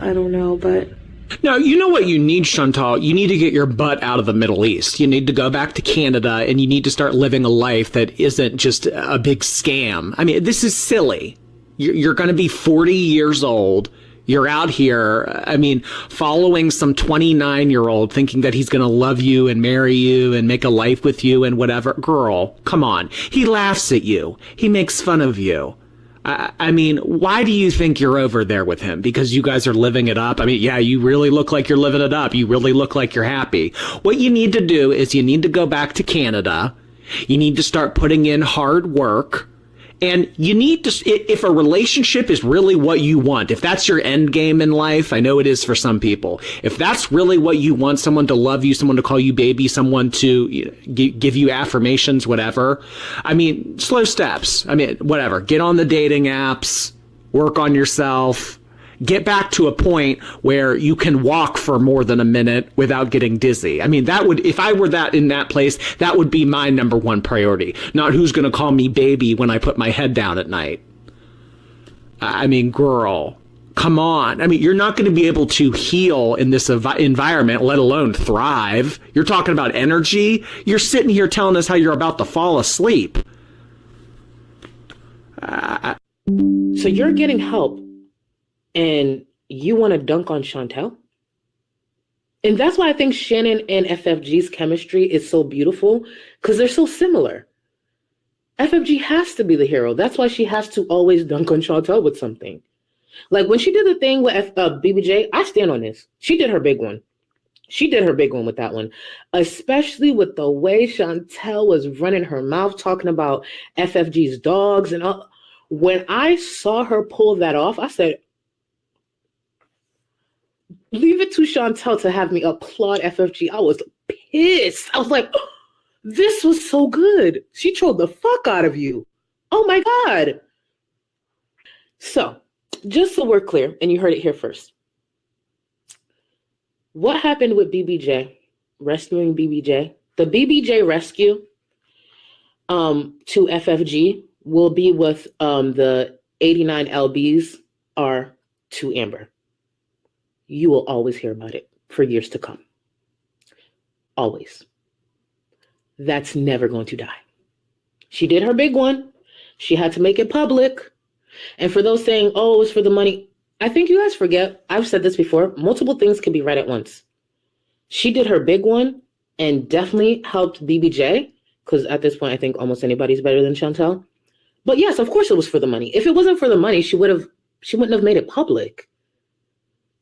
I don't know, but No, you know what you need, Chantal? You need to get your butt out of the Middle East. You need to go back to Canada, and you need to start living a life that isn't just a big scam. I mean, this is silly. You're going to be 40 years old. You're out here, I mean, following some 29-year-old thinking that he's going to love you and marry you and make a life with you and whatever. Girl, come on. He laughs at you. He makes fun of you. I mean, why do you think you're over there with him? Because you guys are living it up? I mean, yeah, you really look like you're living it up. You really look like you're happy. What you need to do is you need to go back to Canada. You need to start putting in hard work. And you need to, if a relationship is really what you want, if that's your end game in life, I know it is for some people. If that's really what you want, someone to love you, someone to call you baby, someone to give you affirmations, whatever. I mean, slow steps. I mean, whatever. Get on the dating apps, work on yourself, get back to a point where you can walk for more than a minute without getting dizzy. I mean, that would, if I were that in that place, that would be my number one priority. Not who's going to call me baby when I put my head down at night. I mean, girl, come on. I mean, you're not going to be able to heal in this environment, let alone thrive. You're talking about energy. You're sitting here telling us how you're about to fall asleep. So you're getting help. And you want to dunk on Chantel? And that's why I think Shannon and FFG's chemistry is so beautiful, because they're so similar. FFG has to be the hero. That's why she has to always dunk on Chantel with something. Like when she did the thing with BBJ, I stand on this. She did her big one. She did her big one with that one, especially with the way Chantel was running her mouth, talking about FFG's dogs and all. When I saw her pull that off, I said, leave it to Chantel to have me applaud FFG. I was pissed. I was like, oh, this was so good. She trolled the fuck out of you. Oh my God. So, just so we're clear, and you heard it here first. What happened with BBJ, rescuing BBJ? The BBJ rescue to FFG will be with the 89 LBs are to Amber. You will always hear about it for years to come. Always. That's never going to die. She did her big one. She had to make it public. And for those saying, oh, it's for the money, I think you guys forget, I've said this before, multiple things can be right at once. She did her big one and definitely helped BBJ, because at this point, I think almost anybody's better than Chantel. But yes, of course it was for the money. If it wasn't for the money, she wouldn't have made it public.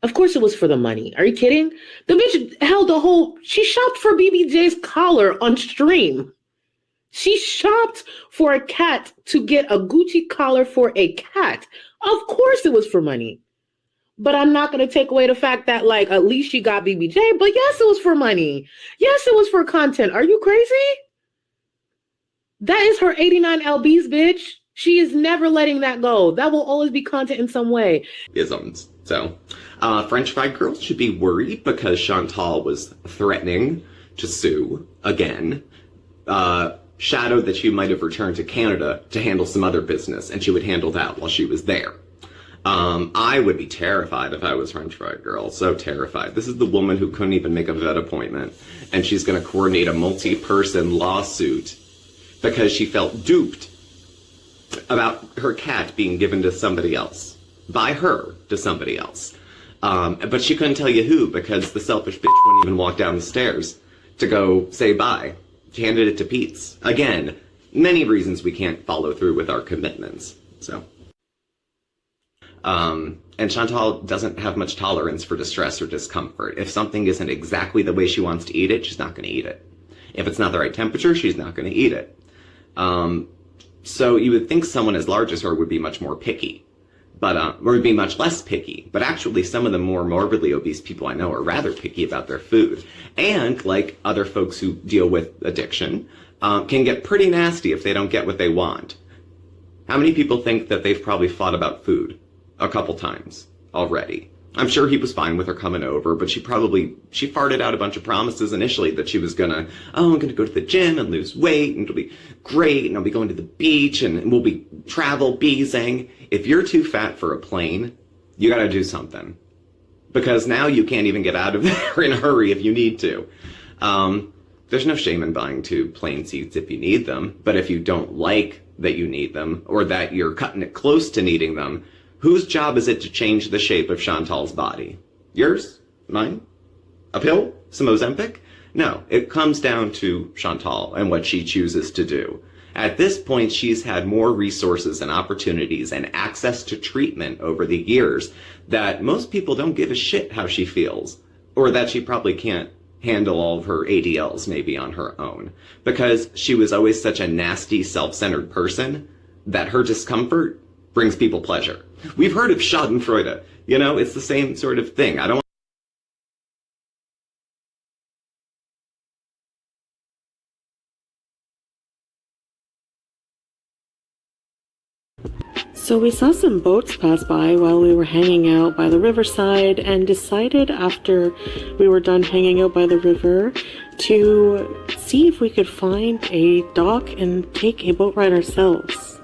Of course it was for the money. Are you kidding? The bitch held she shopped for BBJ's collar on stream. She shopped for a cat to get a Gucci collar for a cat. Of course it was for money. But I'm not going to take away the fact that, like, at least she got BBJ. But yes, it was for money. Yes, it was for content. Are you crazy? That is her 89 LBs, bitch. She is never letting that go. That will always be content in some way. Isms. So, French fried girls should be worried because Chantal was threatening to sue again. Shadowed that she might have returned to Canada to handle some other business, and she would handle that while she was there. I would be terrified if I was French fried girl. So terrified. This is the woman who couldn't even make a vet appointment, and she's going to coordinate a multi-person lawsuit because she felt duped about her cat being given to somebody else. By her to somebody else. But she couldn't tell you who because the selfish bitch wouldn't even walk down the stairs to go say bye. She handed it to Pete's. Again, many reasons we can't follow through with our commitments. So, and Chantal doesn't have much tolerance for distress or discomfort. If something isn't exactly the way she wants to eat it, she's not going to eat it. If it's not the right temperature, she's not going to eat it. So you would think someone as large as her would be much more picky. But, or would be much less picky. But actually, some of the more morbidly obese people I know are rather picky about their food. And, like other folks who deal with addiction, can get pretty nasty if they don't get what they want. How many people think that they've probably fought about food a couple times already? I'm sure he was fine with her coming over, but she farted out a bunch of promises initially that she was I'm gonna go to the gym and lose weight, and it'll be great, and I'll be going to the beach, and we'll be travel beezing. If you're too fat for a plane, you gotta do something. because now you can't even get out of there in a hurry if you need to. There's no shame in buying 2 plane seats if you need them, but if you don't like that you need them, or that you're cutting it close to needing them, whose job is it to change the shape of Chantal's body? Yours? Mine? A pill? Some Ozempic? No, it comes down to Chantal and what she chooses to do. At this point, she's had more resources and opportunities and access to treatment over the years that most people don't give a shit how she feels, or that she probably can't handle all of her ADLs maybe on her own, because she was always such a nasty, self-centered person that her discomfort brings people pleasure. We've heard of schadenfreude. You know, it's the same sort of thing. I don't So we saw some boats pass by while we were hanging out by the riverside and decided after we were done hanging out by the river to see if we could find a dock and take a boat ride ourselves.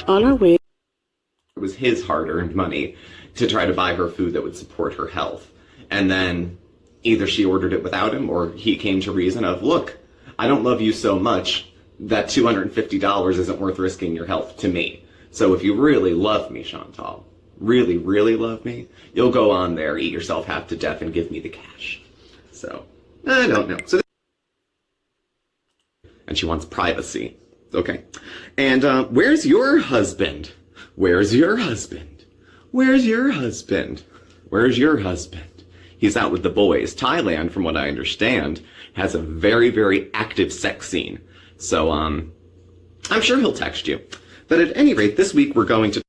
On our way, it was his hard-earned money to try to buy her food that would support her health. And then either she ordered it without him, or he came to reason of, look, I don't love you so much that $250 isn't worth risking your health to me. So if you really love me, Chantal, really, really love me, you'll go on there, eat yourself half to death, and give me the cash. So, I don't know. And she wants privacy. Okay. And where's your husband? Where's your husband? Where's your husband? Where's your husband? He's out with the boys. Thailand, from what I understand, has a very, very active sex scene. So, I'm sure he'll text you. But at any rate, this week we're going to...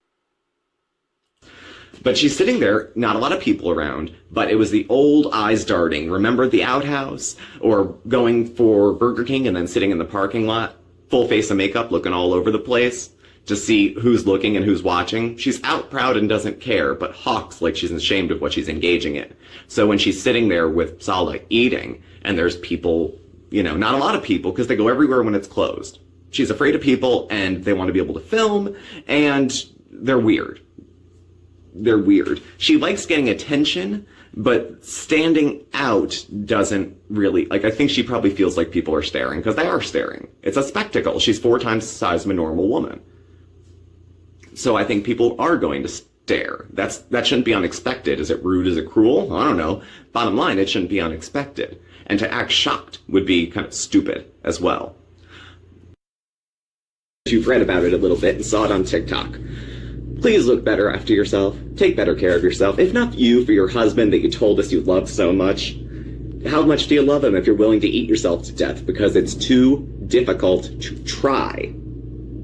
But she's sitting there, not a lot of people around, but it was the old eyes darting. Remember the outhouse? Or going for Burger King and then sitting in the parking lot, full face of makeup, looking all over the place to see who's looking and who's watching. She's out proud and doesn't care, but hawks like she's ashamed of what she's engaging in. So when she's sitting there with Sala eating, and there's people, you know, not a lot of people, because they go everywhere when it's closed. She's afraid of people, and they want to be able to film, and they're weird. They're weird. She likes getting attention, but standing out doesn't really, like, I think she probably feels like people are staring, because they are staring. It's a spectacle. She's 4 times the size of a normal woman. So I think people are going to stare. That shouldn't be unexpected. Is it rude? Is it cruel? I don't know. Bottom line, it shouldn't be unexpected. And to act shocked would be kind of stupid as well. You've read about it a little bit and saw it on TikTok. Please look better after yourself. Take better care of yourself. If not you, for your husband that you told us you loved so much. How much do you love him if you're willing to eat yourself to death because it's too difficult to try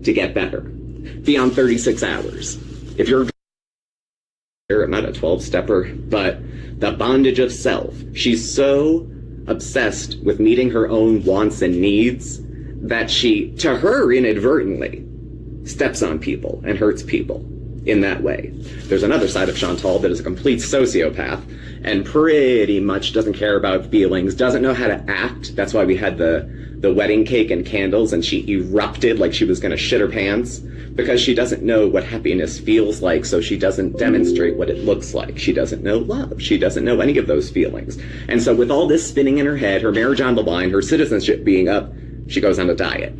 to get better beyond 36 hours? If you're not a 12-stepper, but the bondage of self. She's so obsessed with meeting her own wants and needs that she, to her inadvertently, steps on people and hurts people in that way. There's another side of Chantal that is a complete sociopath and pretty much doesn't care about feelings, doesn't know how to act. That's why we had the wedding cake and candles and she erupted like she was going to shit her pants, because she doesn't know what happiness feels like, so she doesn't demonstrate what it looks like. She doesn't know love. She doesn't know any of those feelings. And so with all this spinning in her head, her marriage on the line, her citizenship being up, she goes on a diet.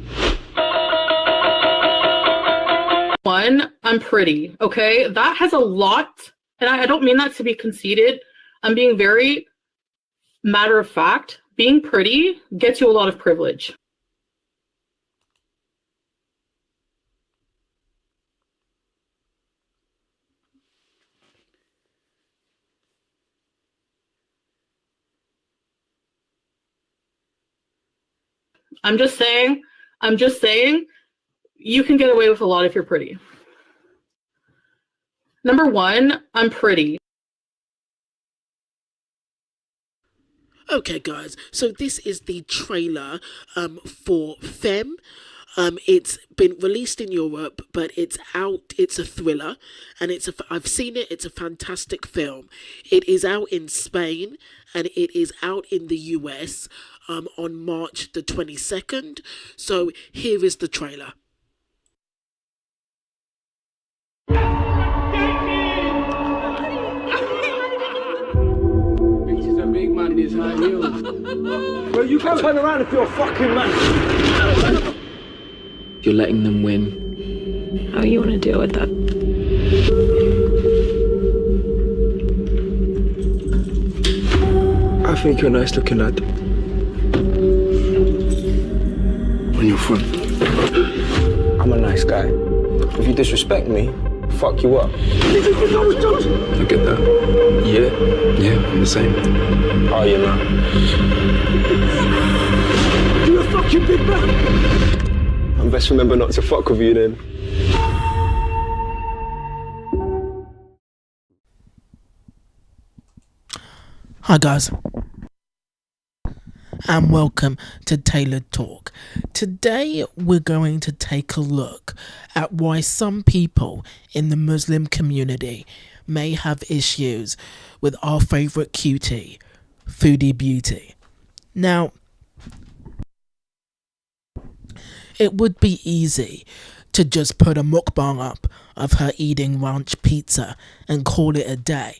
One, I'm pretty, okay? That has a lot, and I don't mean that to be conceited. I'm being very matter of fact. Being pretty gets you a lot of privilege. I'm just saying, you can get away with a lot if you're pretty. Number one, I'm pretty. Okay, guys, so this is the trailer for Femme. It's been released in Europe, but it's out. It's a thriller, and I've seen it. It's a fantastic film. It is out in Spain, and it is out in the US on March the 22nd. So here is the trailer. in his high heels. Well, you can turn around if you're a fucking man. You're letting them win. How you want to deal with that? I think you're a nice looking lad. On your front. I'm a nice guy. If you disrespect me, fuck you up. I get that. Yeah, I'm the same. Oh, you know. You're a fucking big man. I best remember not to fuck with you then. Hi guys, and welcome to Tailored Talk. Today we're going to take a look at why some people in the Muslim community may have issues with our favourite cutie, Foodie Beauty. Now, it would be easy to just put a mukbang up of her eating ranch pizza and call it a day.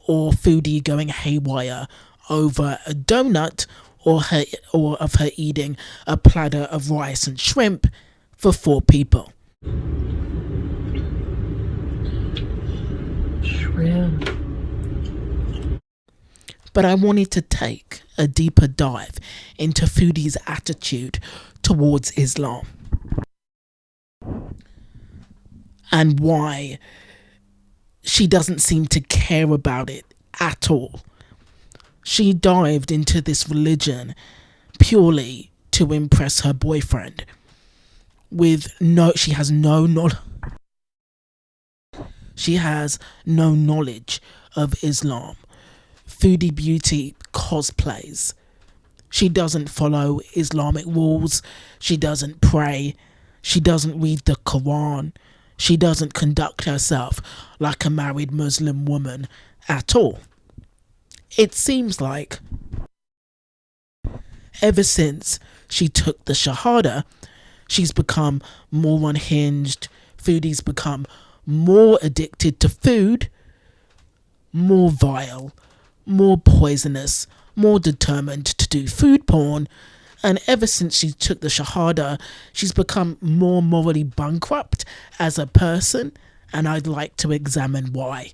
Or Foodie going haywire over a donut, or of her eating a platter of rice and shrimp for 4 people. Shrimp. But I wanted to take a deeper dive into Foodie's attitude towards Islam and why she doesn't seem to care about it at all. She dived into this religion purely to impress her boyfriend. She has no knowledge of Islam. Foodie Beauty cosplays. She doesn't follow Islamic rules. She doesn't pray. She doesn't read the Quran. She doesn't conduct herself like a married Muslim woman at all. It seems like ever since she took the Shahada, she's become more unhinged. Foodie's become more addicted to food, more vile, more poisonous, more determined to do food porn. And ever since she took the Shahada, she's become more morally bankrupt as a person, and I'd like to examine why.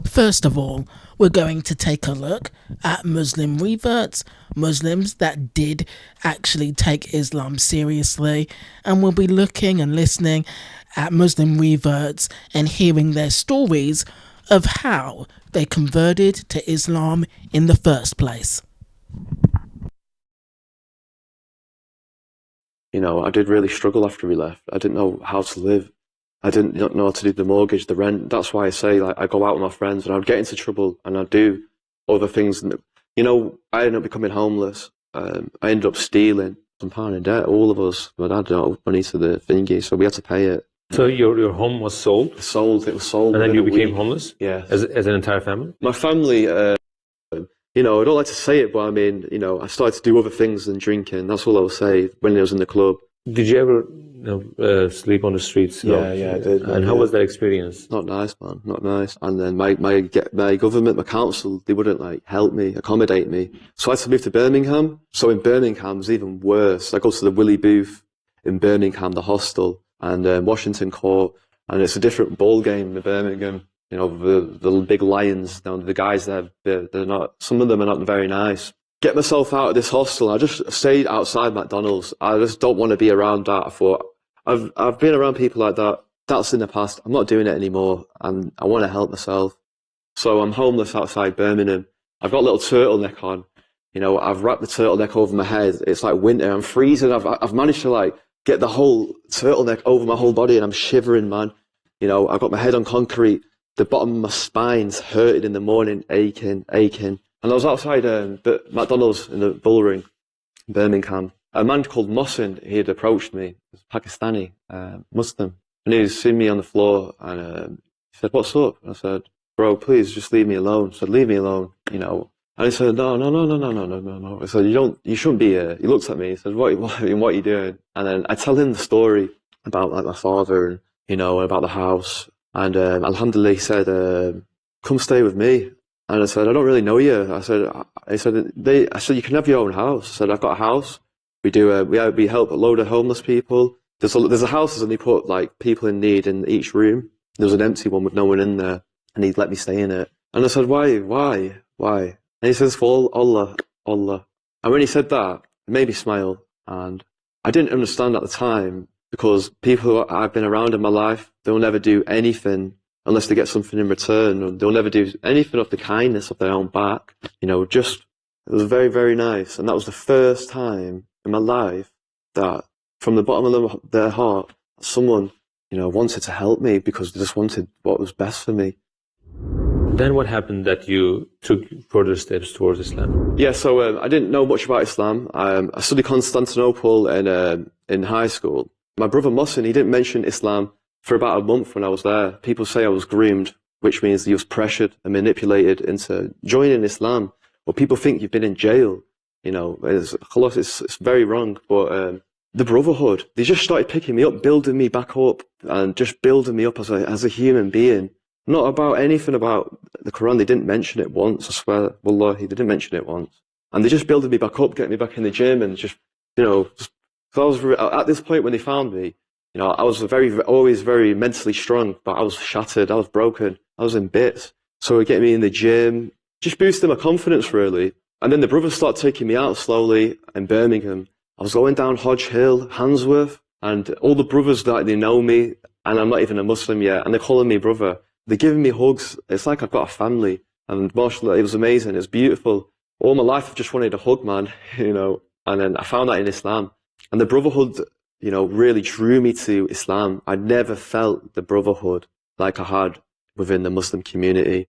First of all, we're going to take a look at Muslim reverts, Muslims that did actually take Islam seriously, and we'll be looking and listening at Muslim reverts and hearing their stories of how they converted to Islam in the first place. You know, I did really struggle after we left. I didn't know how to live. I didn't know how to do the mortgage, the rent. That's why I say, like, I go out with my friends and I'd get into trouble and I'd do other things. You know, I ended up becoming homeless. I ended up stealing some pound in debt, all of us. My dad didn't have money to the thingy, so we had to pay it. So your home was sold? It was sold. And then you became homeless? Yeah. As an entire family? My family, you know, I don't like to say it, but I mean, you know, I started to do other things than drinking. That's all I will say when I was in the club. Did you ever sleep on the streets? Yeah, I did. And how was that experience? Not nice, man. Not nice. And then my government, my council, they wouldn't like help me, accommodate me. So I had to move to Birmingham. So in Birmingham, it's even worse. I go to the Willie Booth in Birmingham, the hostel, and Washington Court, and it's a different ball game in Birmingham. You know, the big lions. You know, the guys there, they're not. Some of them are not very nice. Get myself out of this hostel. I just stayed outside McDonald's. I just don't want to be around that. I thought I've been around people like that. That's in the past. I'm not doing it anymore, and I want to help myself. So I'm homeless outside Birmingham. I've got a little turtleneck on. You know, I've wrapped the turtleneck over my head. It's like winter. I'm freezing. I've managed to like get the whole turtleneck over my whole body, and I'm shivering, man. You know, I've got my head on concrete. The bottom of my spine's hurting in the morning, aching. And I was outside McDonald's in the Bullring, Birmingham. A man called Mohsin, he had approached me. He was Pakistani, Muslim. And he was seen me on the floor and he said, "What's up?" And I said, bro, please just leave me alone. I said, leave me alone, you know. And he said, no. I said, you shouldn't be here. He looked at me, he said, what are you doing? And then I tell him the story about like my father and, you know, about the house. And alhamdulillah, he said, come stay with me. And I said, I don't really know you. I said, you can have your own house. I said, I've got a house. We do, we help a load of homeless people. There's a house and they put like people in need in each room. There was an empty one with no one in there, and he'd let me stay in it. And I said, why? And he says, for Allah. And when he said that, it made me smile. And I didn't understand at the time, because people I've been around in my life, they'll never do anything unless they get something in return, and they'll never do anything of the kindness of their own back. You know, it was very, very nice. And that was the first time in my life that from the bottom of their heart, someone, you know, wanted to help me because they just wanted what was best for me. Then what happened that you took further steps towards Islam? Yeah, so I didn't know much about Islam. I studied Constantinople in high school. My brother Mohsin, he didn't mention Islam for about a month when I was there. People say I was groomed, which means he was pressured and manipulated into joining Islam. Well, people think you've been in jail. You know, it's very wrong. But the brotherhood, they just started picking me up, building me back up, and just building me up as a human being. Not about anything about the Quran. They didn't mention it once, I swear. Wallahi, they didn't mention it once. And they just builded me back up, getting me back in the gym, and just, you know, so I was, at this point when they found me, you know, I was always very mentally strong, but I was shattered, I was broken, I was in bits. So getting me in the gym, just boosting my confidence really. And then the brothers started taking me out slowly in Birmingham. I was going down Hodge Hill, Handsworth, and all the brothers that they know me, and I'm not even a Muslim yet, and they're calling me brother. They're giving me hugs. It's like I've got a family. And mashallah, it was amazing. It was beautiful. All my life I've just wanted a hug, man, you know. And then I found that in Islam. And the brotherhood, you know, really drew me to Islam. I never felt the brotherhood like I had within the Muslim community.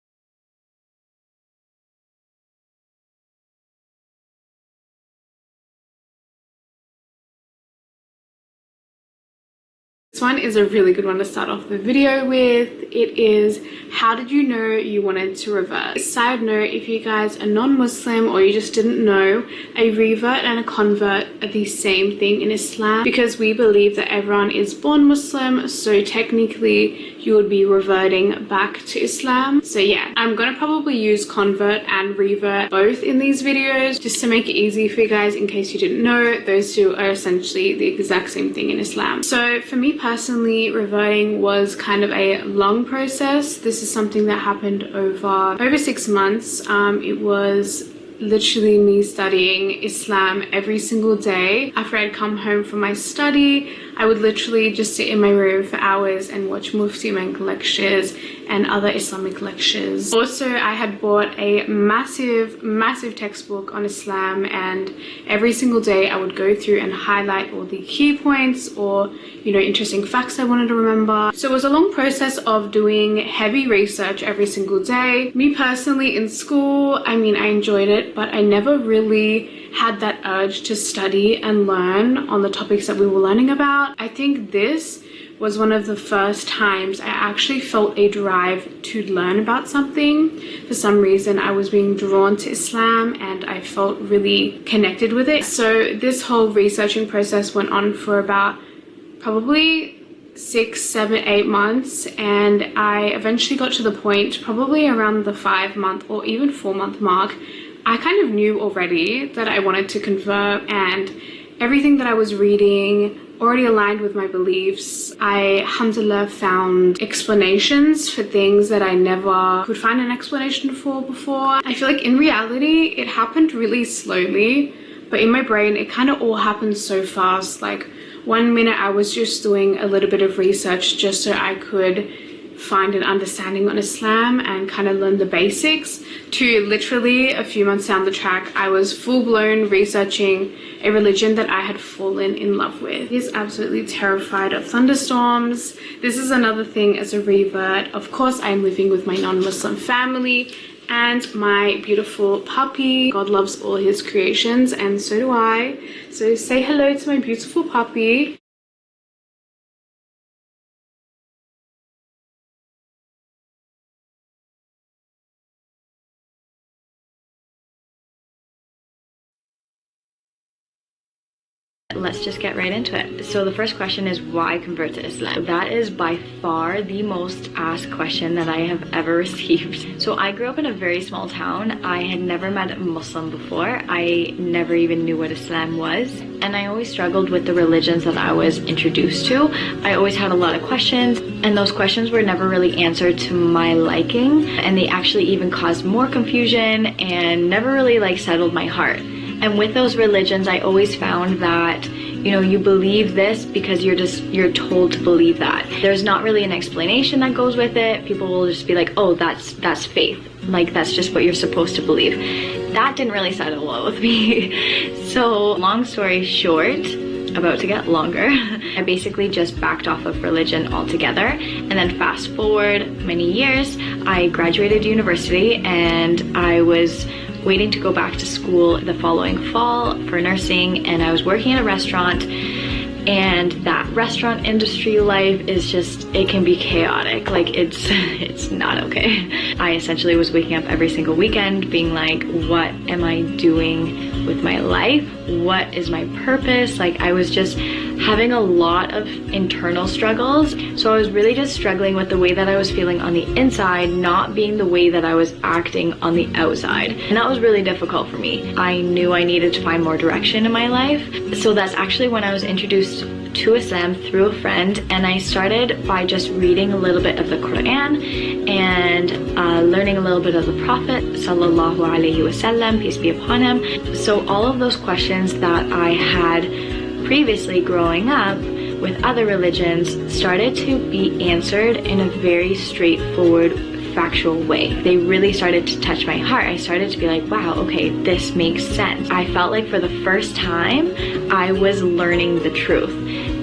This one is a really good one to start off the video with. It is, how did you know you wanted to revert? Side note, if you guys are non-Muslim or you just didn't know, a revert and a convert are the same thing in Islam, because we believe that everyone is born Muslim, so technically you would be reverting back to Islam. So yeah, I'm gonna probably use convert and revert both in these videos just to make it easy for you guys in case you didn't know. Those two are essentially the exact same thing in Islam. So for me personally, reverting was kind of a long process. This is something that happened over 6 months. It was literally me studying Islam every single day. After I'd come home from my study, I would literally just sit in my room for hours and watch Mufti lectures and other Islamic lectures. Also, I had bought a massive textbook on Islam, and every single day I would go through and highlight all the key points or, you know, interesting facts I wanted to remember. So it was a long process of doing heavy research every single day. Me personally in school, I mean, I enjoyed it, but I never really had that urge to study and learn on the topics that we were learning about. I think this was one of the first times I actually felt a drive to learn about something. For some reason, I was being drawn to Islam and I felt really connected with it. So this whole researching process went on for about probably 6, 7, 8 months, and I eventually got to the point probably around the 5-month or even 4-month mark. I kind of knew already that I wanted to convert, and everything that I was reading already aligned with my beliefs. I, alhamdulillah, found explanations for things that I never could find an explanation for before. I feel like in reality, it happened really slowly, but in my brain, it kind of all happened so fast. Like 1 minute I was just doing a little bit of research just so I could find an understanding on Islam and kind of learn the basics, to literally a few months down the track, I was full-blown researching a religion that I had fallen in love with. He's absolutely terrified of thunderstorms. This is another thing as a revert. Of course, I'm living with my non-Muslim family and my beautiful puppy. God loves all his creations, and so do I. So say hello to my beautiful puppy. let's just get right into it. So the first question is, why convert to Islam? That is by far the most asked question that I have ever received. So I grew up in a very small town. I had never met a Muslim before. I never even knew what Islam was. And I always struggled with the religions that I was introduced to. I always had a lot of questions, and those questions were never really answered to my liking. And they actually even caused more confusion and never really like settled my heart. And with those religions, I always found that, you know, you believe this because you're told to believe that. There's not really an explanation that goes with it. People will just be like, oh, that's faith. Like, that's just what you're supposed to believe. That didn't really settle well with me. So long story short, about to get longer, I basically just backed off of religion altogether. And then fast forward many years, I graduated university and I was waiting to go back to school the following fall for nursing, and I was working at a restaurant, and that restaurant industry life is just, it can be chaotic. Like, it's not okay. I essentially was waking up every single weekend being like, what am I doing with my life? What is my purpose? Like, I was just having a lot of internal struggles. So I was really just struggling with the way that I was feeling on the inside, not being the way that I was acting on the outside. And that was really difficult for me. I knew I needed to find more direction in my life. So that's actually when I was introduced to Islam through a friend, and I started by just reading a little bit of the Quran and learning a little bit of the Prophet sallallahu alaihi wasallam, peace be upon him. So all of those questions that I had previously growing up with other religions started to be answered in a very straightforward, factual way. They really started to touch my heart. I started to be like, wow, okay, this makes sense. I felt like for the first time, I was learning the truth.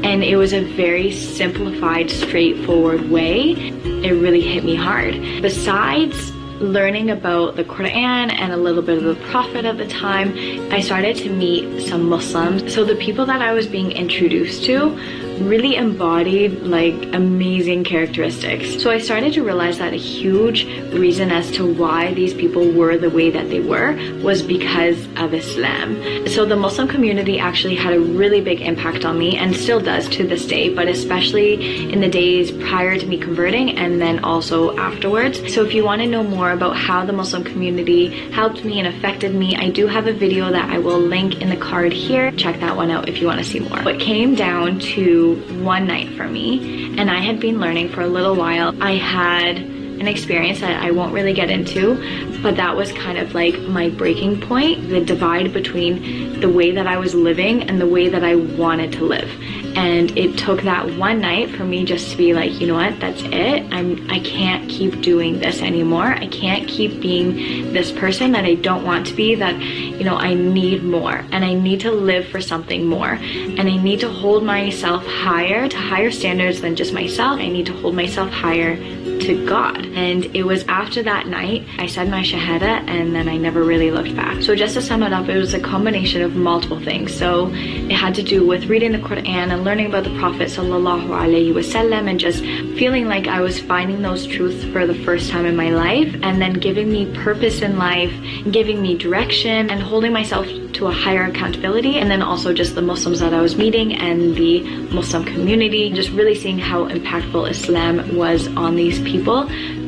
And it was a very simplified, straightforward way. It really hit me hard. Besides learning about the Quran and a little bit of the Prophet at the time, I started to meet some Muslims. So the people that I was being introduced to really embodied like amazing characteristics. So I started to realize that a huge reason as to why these people were the way that they were was because of Islam. So the Muslim community actually had a really big impact on me, and still does to this day, but especially in the days prior to me converting and then also afterwards. So if you want to know more about how the Muslim community helped me and affected me, I do have a video that I will link in the card here. Check that one out if you want to see more. It came down to one night for me, and I had been learning for a little while. I had an experience that I won't really get into, but that was kind of like my breaking point, the divide between the way that I was living and the way that I wanted to live. And it took that one night for me just to be like, you know what, that's it. I can't keep doing this anymore. I can't keep being this person that I don't want to be, that, you know, I need more, and I need to live for something more, and I need to hold myself higher, to higher standards than just myself. I need to hold myself higher to God. And it was after that night I said my shahada, and then I never really looked back. So just to sum it up, it was a combination of multiple things. So it had to do with reading the Quran and learning about the Prophet sallallahu alaihi wasallam, and just feeling like I was finding those truths for the first time in my life, and then giving me purpose in life, giving me direction, and holding myself to a higher accountability. And then also just the Muslims that I was meeting and the Muslim community, just really seeing how impactful Islam was on these people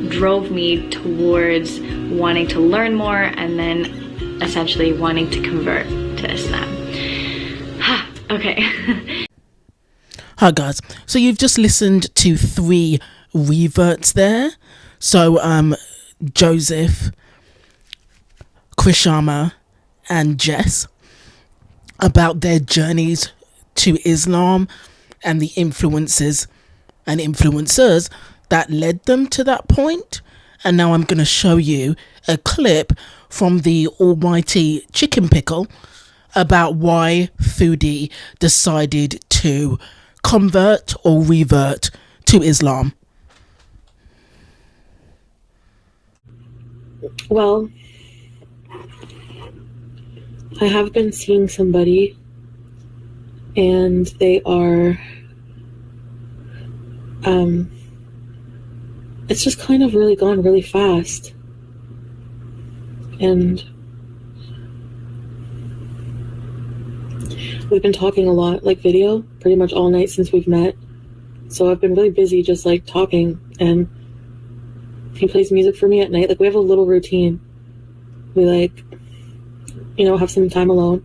drove me towards wanting to learn more, and then essentially wanting to convert to Islam. Okay. Hi guys, so you've just listened to 3 reverts there. So Joseph, Krishama and Jess, about their journeys to Islam and the influences and influencers that led them to that point. And now I'm going to show you a clip from the almighty Chicken Pickle about why Foodie decided to convert or revert to Islam. Well, I have been seeing somebody, and they are, it's just kind of really gone really fast. And We've been talking a lot, like video, pretty much all night since we've met. So I've been really busy just like talking, and he plays music for me at night. Like we have a little routine. We like, you know, have some time alone,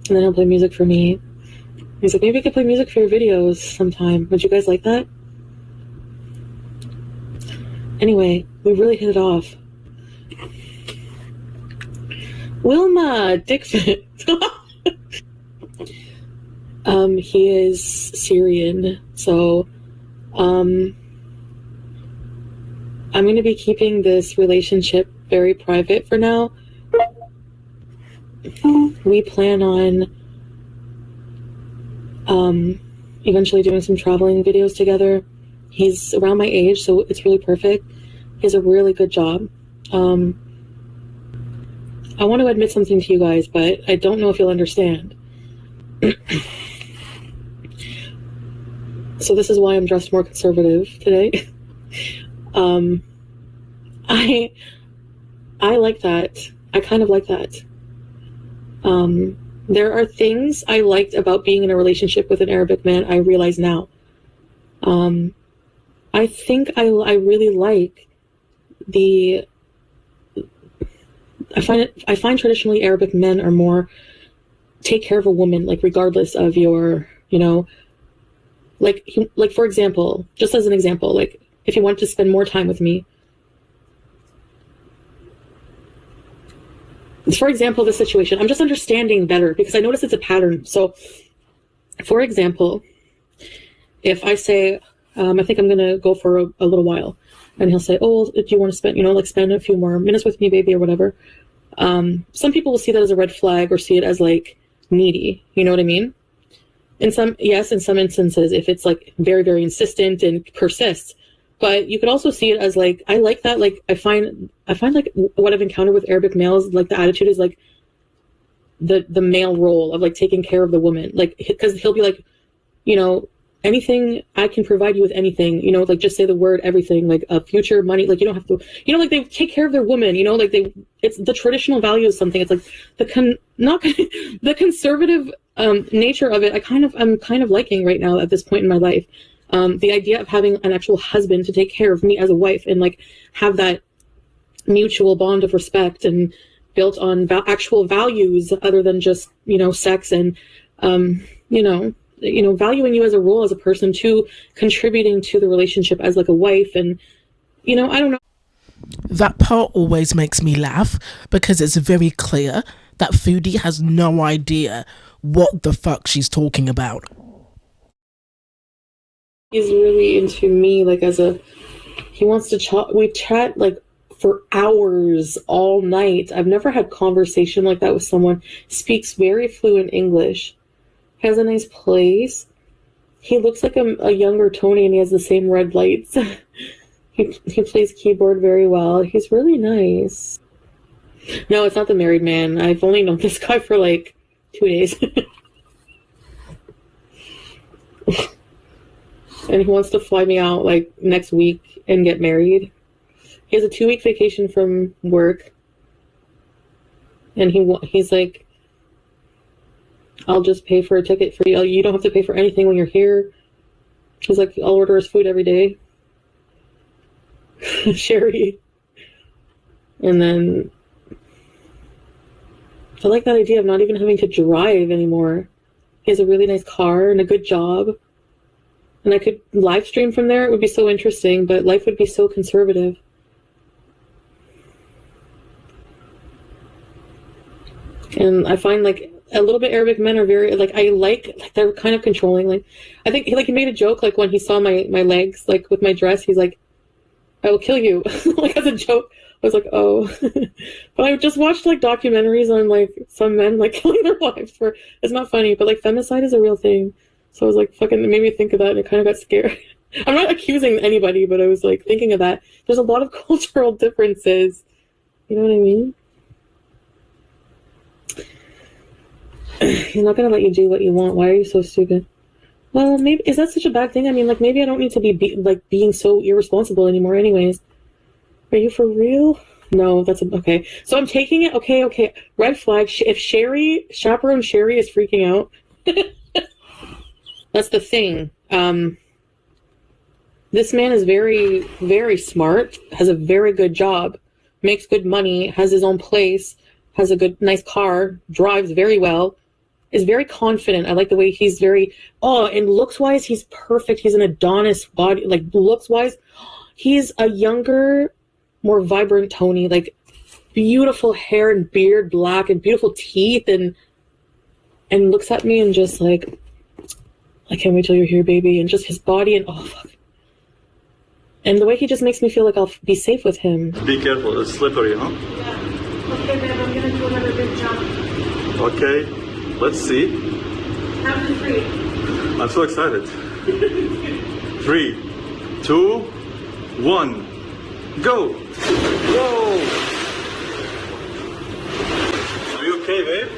and then he'll play music for me. He's like, maybe I could play music for your videos sometime. Would you guys like that? Anyway, we really hit it off. Wilma, Dickfit. He is Syrian, so I'm going to be keeping this relationship very private for now. We plan on eventually doing some traveling videos together. He's around my age, so it's really perfect. He has a really good job. I want to admit something to you guys, but I don't know if you'll understand. So this is why I'm dressed more conservative today. I like that. I kind of like that. There are things I liked about being in a relationship with an Arabic man, I realize now. I think I really like I find traditionally Arabic men are more take care of a woman, like regardless of your, you know, like for example, just as an example, like if he wanted to spend more time with me, for example, this situation, I'm just understanding better because I notice it's a pattern. So, for example, if I say, I think I'm going to go for a little while, and he'll say, oh, do you want to spend, you know, like spend a few more minutes with me, baby, or whatever. Some people will see that as a red flag or see it as like needy. You know what I mean? In some instances, if it's like very, very insistent and persists, but you could also see it as like, I like that. Like, I find like what I've encountered with Arabic males, like the attitude is like the male role of like taking care of the woman. Like, cause he'll be like, you know, anything I can provide you with anything, you know, like just say the word, everything, like future money, like you don't have to, you know, like they take care of their woman, you know, like it's the traditional value of something. It's like the conservative nature of it. I'm kind of liking right now at this point in my life. The idea of having an actual husband to take care of me as a wife and like have that mutual bond of respect and built on actual values other than just, you know, sex and, you know, valuing you as a role, as a person, to contributing to the relationship as like a wife. And, you know, I don't know. That part always makes me laugh because it's very clear that Foodie has no idea what the fuck she's talking about. He's really into me, like he wants to chat. We chat like for hours all night. I've never had conversation like that with someone. Speaks very fluent English. Has a nice place. He looks like a younger Tony, and he has the same red lights. He plays keyboard very well. He's really nice. No, it's not the married man. I've only known this guy for like 2 days. And he wants to fly me out like next week and get married. He has a 2-week vacation from work. And he's like, I'll just pay for a ticket for you. You don't have to pay for anything when you're here. He's like, I'll order his food every day. Sherry. And then I like that idea of not even having to drive anymore. He has a really nice car and a good job. And I could live stream from there. It would be so interesting, but life would be so conservative. And I find like a little bit Arabic men are very like they're kind of controlling. Like I think he made a joke like when he saw my legs like with my dress, he's like, I will kill you. Like as a joke. I was like, oh. But I just watched like documentaries on like some men like killing their wives for it's not funny, but like femicide is a real thing. So I was like, fucking, it made me think of that, and I kind of got scared. I'm not accusing anybody, but I was like thinking of that. There's a lot of cultural differences. You know what I mean? He's not gonna let you do what you want. Why are you so stupid? Well, maybe is that such a bad thing? I mean, like maybe I don't need to be being so irresponsible anymore. Anyways, are you for real? No, that's okay. So I'm taking it. Okay. Red flag. If chaperone Sherry is freaking out, that's the thing. This man is very, very smart, has a very good job, makes good money, has his own place, has a nice car, drives very well, is very confident. I like the way he's and looks-wise, he's perfect. He's an Adonis body, like looks-wise. He's a younger, more vibrant Tony, like beautiful hair and beard, black, and beautiful teeth, and looks at me and just like, I can't wait till you're here, baby. And just his body and fuck. And the way he just makes me feel like I'll be safe with him. Be careful, it's slippery, huh? Yeah. Okay, babe, I'm gonna do another big jump. Okay, let's see. Count to 3. I'm so excited. 3, 2, 1, go! Whoa! Are you okay, babe?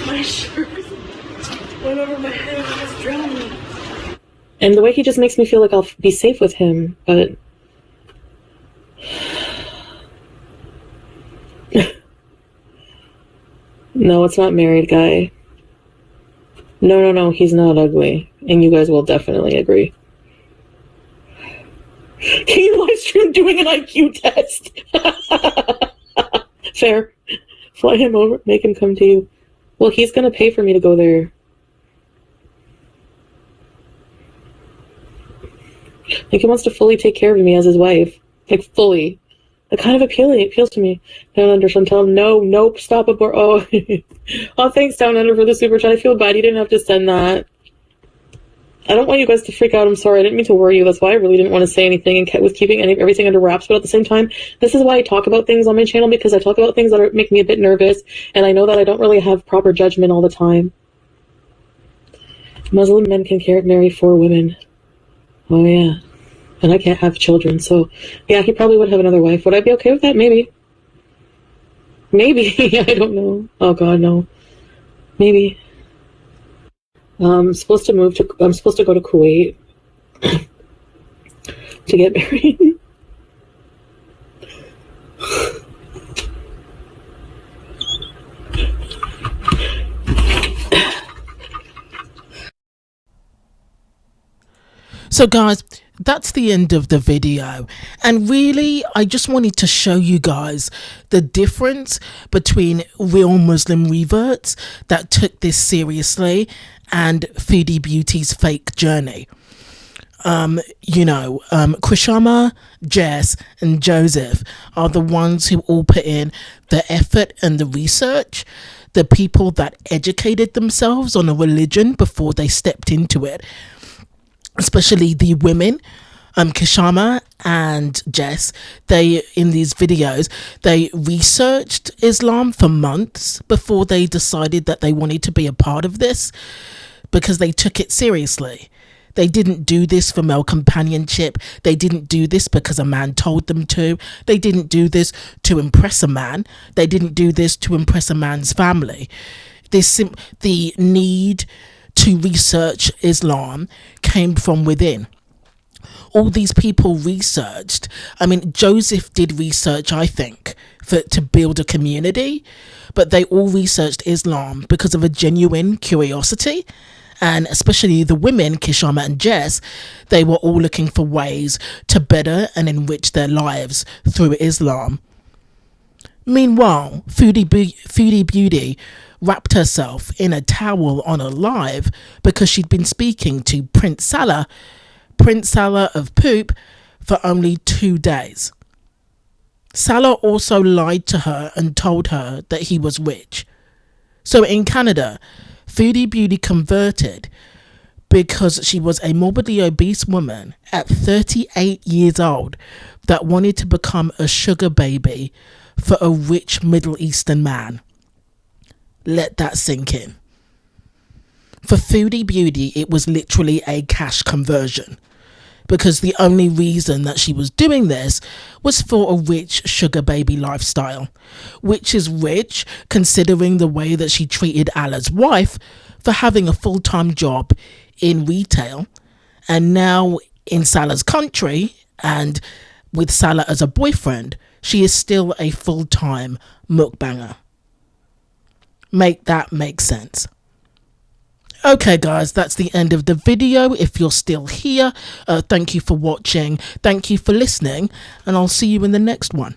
My shirt went over my head and almost drowned me. And the way he just makes me feel like I'll be safe with him, but... No, it's not married guy. No, he's not ugly. And you guys will definitely agree. Can you live stream doing an IQ test? Fair. Fly him over, make him come to you. Well, he's gonna pay for me to go there. Like, he wants to fully take care of me as his wife. Like, fully. That kind of appeals to me. Down Under, Chantel, nope, stop abort. Oh, oh, thanks, Down Under, for the super chat. I feel bad. You didn't have to send that. I don't want you guys to freak out. I'm sorry. I didn't mean to worry you. That's why I really didn't want to say anything and kept with keeping everything under wraps. But at the same time, this is why I talk about things on my channel, because I talk about things that make me a bit nervous. And I know that I don't really have proper judgment all the time. Muslim men can marry 4 women. Oh, yeah. And I can't have children, so yeah, he probably would have another wife. Would I be okay with that? Maybe. I don't know. Oh God, no. Maybe. I'm supposed to go to Kuwait to get married. So guys, that's the end of the video, and really I just wanted to show you guys the difference between real Muslim reverts that took this seriously and Foodie Beauty's fake journey. Krishama, Jess and Joseph are the ones who all put in the effort and the research, the people that educated themselves on a religion before they stepped into it. Especially the women, Kishama and Jess, in these videos, they researched Islam for months before they decided that they wanted to be a part of this, because they took it seriously. They didn't do this for male companionship. They didn't do this because a man told them to. They didn't do this to impress a man. They didn't do this to impress a man's family. The need to research Islam came from within. All these people researched. I mean, Joseph did research, I think, to build a community, but they all researched Islam because of a genuine curiosity. And especially the women, Kishama and Jess, they were all looking for ways to better and enrich their lives through Islam. Meanwhile, Foodie Beauty wrapped herself in a towel on a live because she'd been speaking to Prince Salah of Poop, for only 2 days. Salah also lied to her and told her that he was rich. So in Canada, Foodie Beauty converted because she was a morbidly obese woman at 38 years old that wanted to become a sugar baby for a rich Middle Eastern man. Let that sink in. For Foodie Beauty, it was literally a cash conversion, because the only reason that she was doing this was for a rich sugar baby lifestyle, which is rich considering the way that she treated Allah's wife for having a full-time job in retail, and now in Salah's country and with Salah as a boyfriend, she is still a full-time mukbanger. Make that make sense. Okay guys, that's the end of the video. If you're still here, thank you for watching, thank you for listening, and I'll see you in the next one.